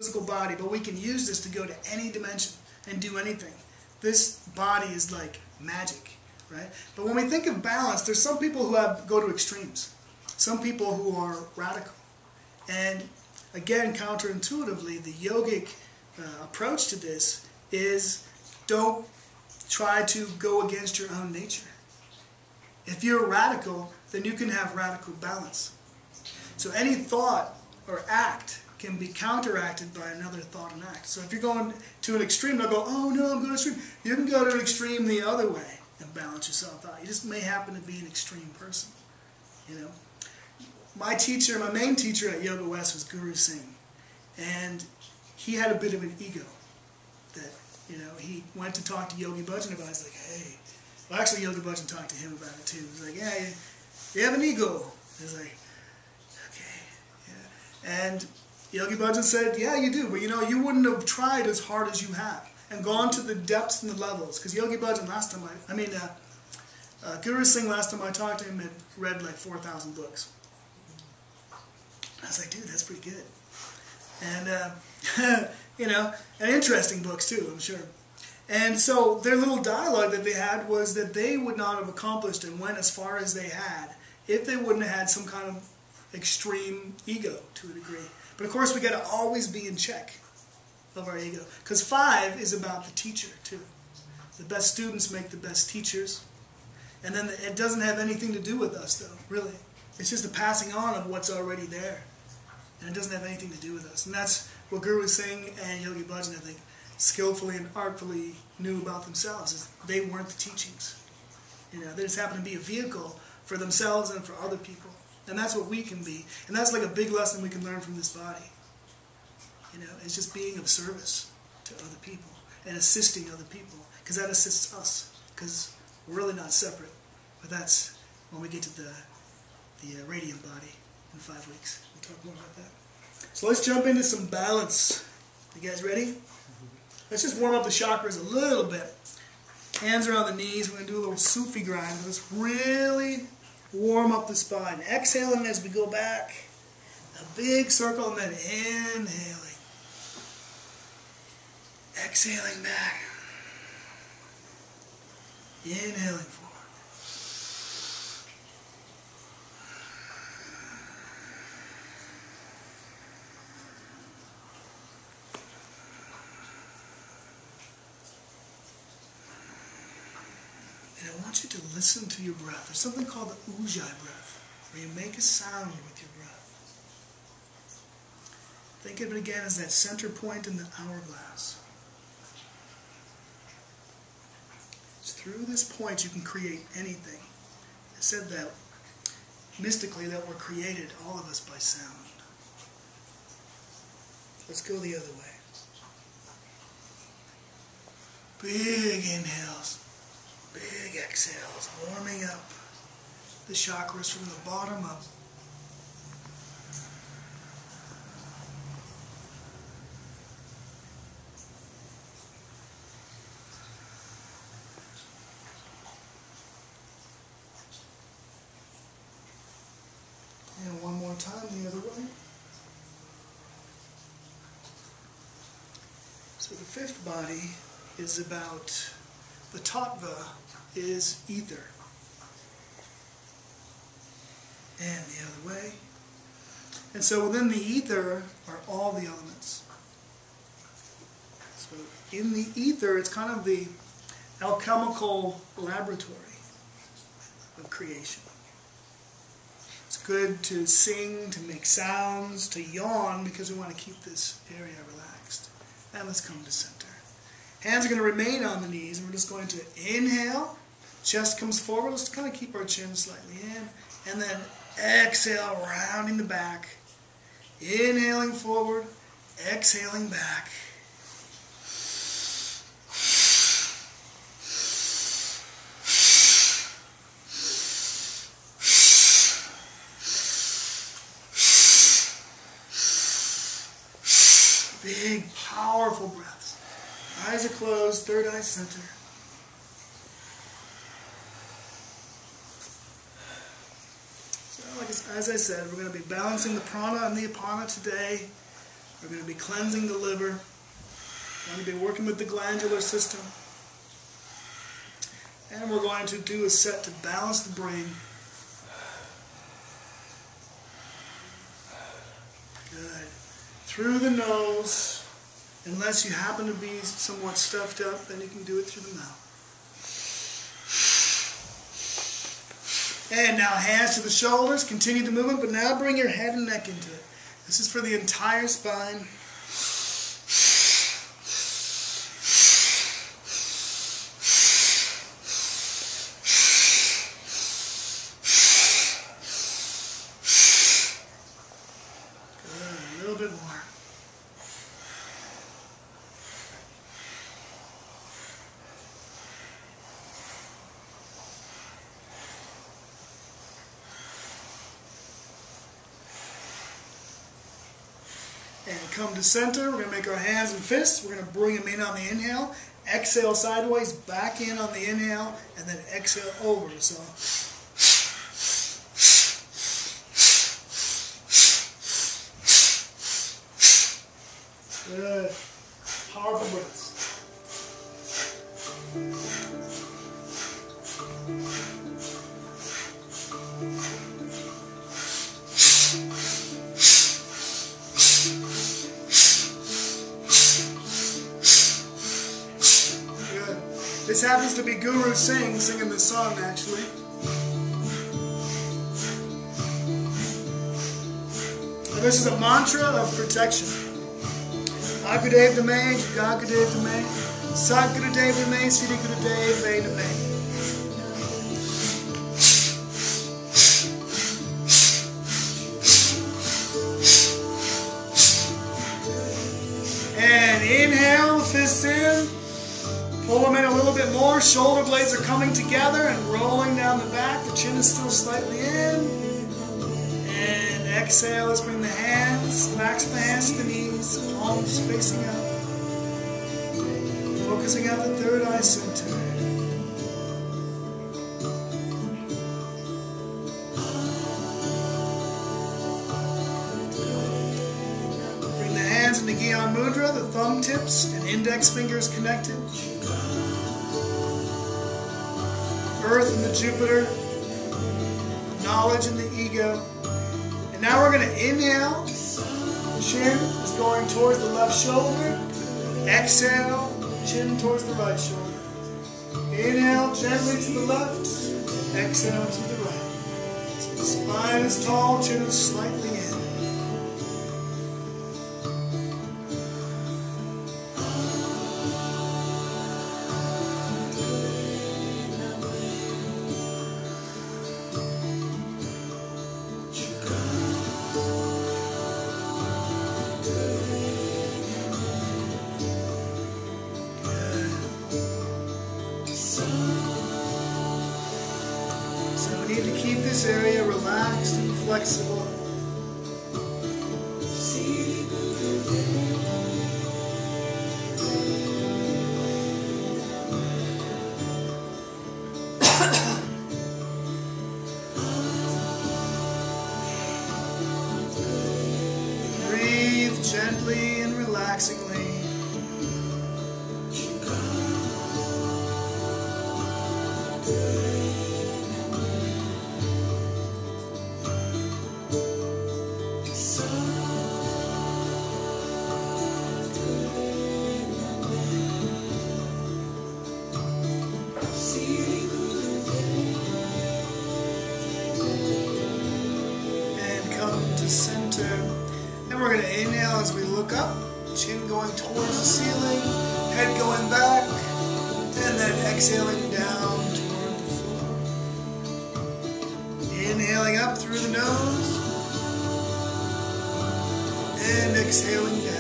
physical body, but we can use this to go to any dimension and do anything. This body is like magic, right? But when we think of balance, there's some people who go to extremes. Some people who are radical. And again, counterintuitively, the yogic approach to this is don't try to go against your own nature. If you're radical, then you can have radical balance. So any thought or act can be counteracted by another thought and act. So if you're going to an extreme, they'll go, oh no, I'm going to extreme. You can go to an extreme the other way and balance yourself out. You just may happen to be an extreme person. You know, my main teacher at Yoga West was Guru Singh, and he had a bit of an ego. That, you know, he went to talk to Yogi Bhajan about it. He's like, hey, well, actually Yogi Bhajan talked to him about it too. He's like, yeah, you have an ego. He's like, okay, yeah. And Yogi Bhajan said, yeah, you do, but you know, you wouldn't have tried as hard as you have and gone to the depths and the levels. Because Yogi Bhajan last time Guru Singh last time I talked to him had read like 4,000 books. I was like, dude, that's pretty good. And, you know, and interesting books too, I'm sure. And so their little dialogue that they had was that they would not have accomplished and went as far as they had if they wouldn't have had some kind of extreme ego to a degree. But of course, we got to always be in check of our ego. Because 5 is about the teacher too. The best students make the best teachers. And then it doesn't have anything to do with us though, really. It's just a passing on of what's already there. And it doesn't have anything to do with us. And that's what Guru Singh and Yogi Bhajan, I think, skillfully and artfully knew about themselves. Is they weren't the teachings. You know, they just happened to be a vehicle for themselves and for other people. And that's what we can be. And that's like a big lesson we can learn from this body. You know, it's just being of service to other people and assisting other people. Because that assists us. Because we're really not separate. But that's when we get to the radiant body in 5 weeks. We'll talk more about that. So let's jump into some balance. You guys ready? Let's just warm up the chakras a little bit. Hands around the knees. We're going to do a little Sufi grind. Let's really warm up the spine. Exhaling as we go back. A big circle and then inhaling. Exhaling back. Inhaling forward. And I want you to listen to your breath. There's something called the Ujjayi breath, where you make a sound with your breath. Think of it again as that center point in the hourglass. It's through this point you can create anything. I said that mystically that we're created, all of us, by sound. Let's go the other way. Big inhales. Big exhales, warming up the chakras from the bottom up. And one more time the other way. So the 5th body is about the tattva is ether. And the other way. And so within the ether are all the elements. So in the ether, it's kind of the alchemical laboratory of creation. It's good to sing, to make sounds, to yawn, because we want to keep this area relaxed. And let's come to center. Hands are going to remain on the knees, and we're just going to inhale. Chest comes forward. Let's kind of keep our chin slightly in. And then exhale, rounding the back. Inhaling forward, exhaling back. Big, powerful breaths. Eyes are closed, third eye center. So, as I said, we're going to be balancing the prana and the apana today. We're going to be cleansing the liver. We're going to be working with the glandular system. And we're going to do a set to balance the brain. Good. Through the nose. Unless you happen to be somewhat stuffed up, then you can do it through the mouth. And now hands to the shoulders. Continue the movement, but now bring your head and neck into it. This is for the entire spine. Good. A little bit more. And come to center. We're going to make our hands and fists. We're going to bring them in on the inhale. Exhale sideways, back in on the inhale, and then exhale over. So, good. Powerful breaths. This happens to be Guru Singh singing this song, actually. And this is a mantra of protection. Agudev Dame, Jagagudev Dame, Sadgurudev Dame, Siddhi Gurudev Dame. And inhale, fists in. Pull them in a little bit more. Shoulder blades are coming together and rolling down the back. The chin is still slightly in. And exhale. Let's bring the hands, backs of the hands to the knees, palms facing up. Focusing on the third eye center. Bring the hands into Gyan Mudra, the thumb tips and index fingers connected. Earth and the Jupiter, knowledge and the ego. And now we're going to inhale. Chin is going towards the left shoulder. Exhale, chin towards the right shoulder. Inhale gently to the left. Exhale to the right. So the spine is tall, chin is slightly in. We need to keep this area relaxed and flexible. Breathe gently and relaxingly. Center. Then we're going to inhale as we look up, chin going towards the ceiling, head going back, and then exhaling down toward the floor. Inhaling up through the nose, and exhaling down.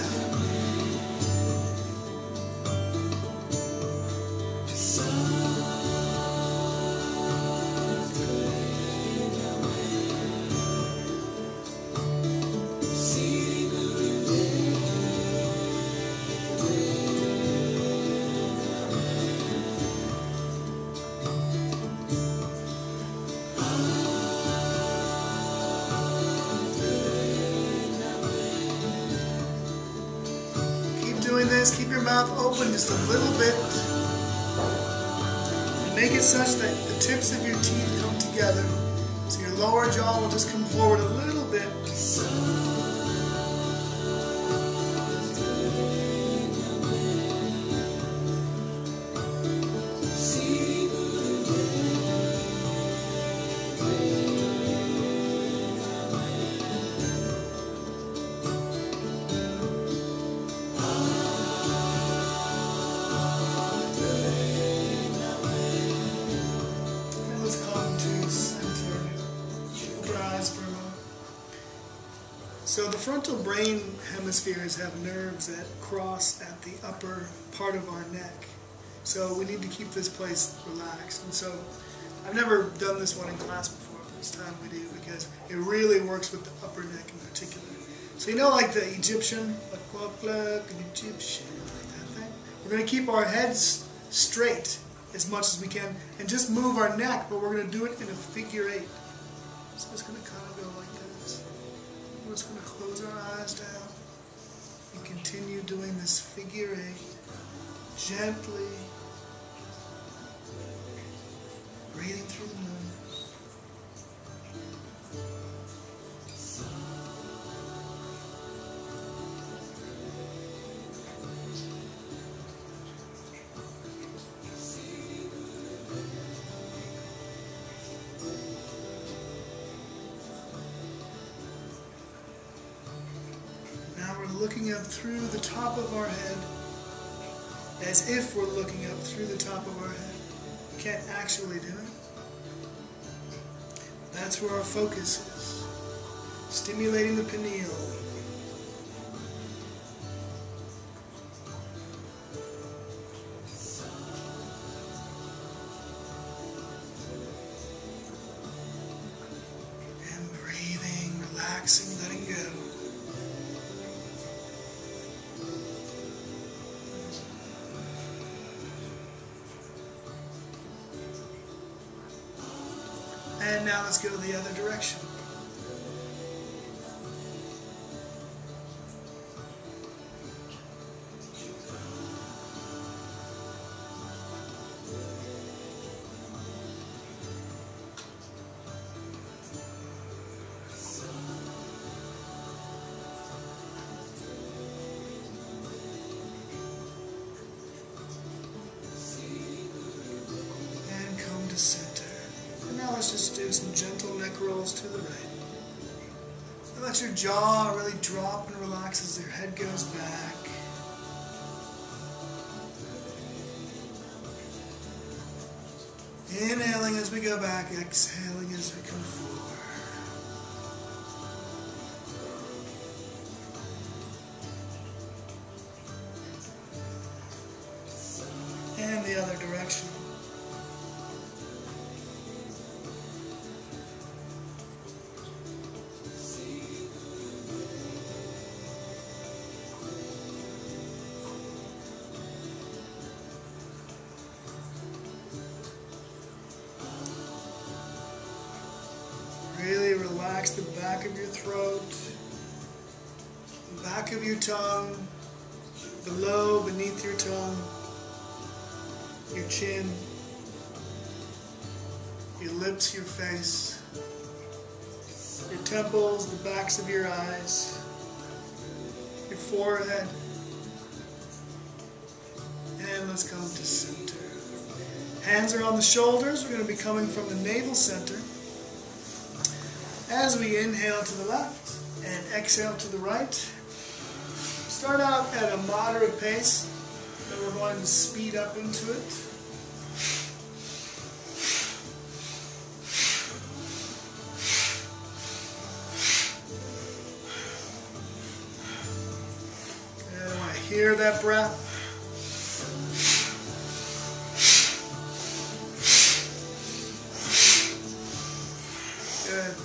this, keep your mouth open just a little bit. And make it such that the tips of your teeth come together. So your lower jaw will just come forward a little bit. So the frontal brain hemispheres have nerves that cross at the upper part of our neck. So we need to keep this place relaxed. And so I've never done this one in class before, but this time we do because it really works with the upper neck in particular. So you know, like the Egyptian, an Egyptian, like that thing? We're going to keep our heads straight as much as we can and just move our neck, but we're going to do it in a figure 8. So it's going to kind of go like this. We're just going to close our eyes down and continue doing this figure 8 gently, breathing through the nose. Now we're looking up through the top of our head, as if we're looking up through the top of our head. We can't actually do it. That's where our focus is. Stimulating the pineal. And breathing, relaxing, letting go. And now let's go the other direction. And come to center. Now let's just do some gentle neck rolls to the right. And let your jaw really drop and relax as your head goes back. Inhaling as we go back, exhaling as we come forward. And the other direction. Really relax the back of your throat, the back of your tongue, below, beneath your tongue, your chin, your lips, your face, your temples, the backs of your eyes, your forehead. And let's come to center. Hands are on the shoulders. We're going to be coming from the navel center. As we inhale to the left and exhale to the right, start out at a moderate pace, then we're going to speed up into it. And I want to hear that breath. Good.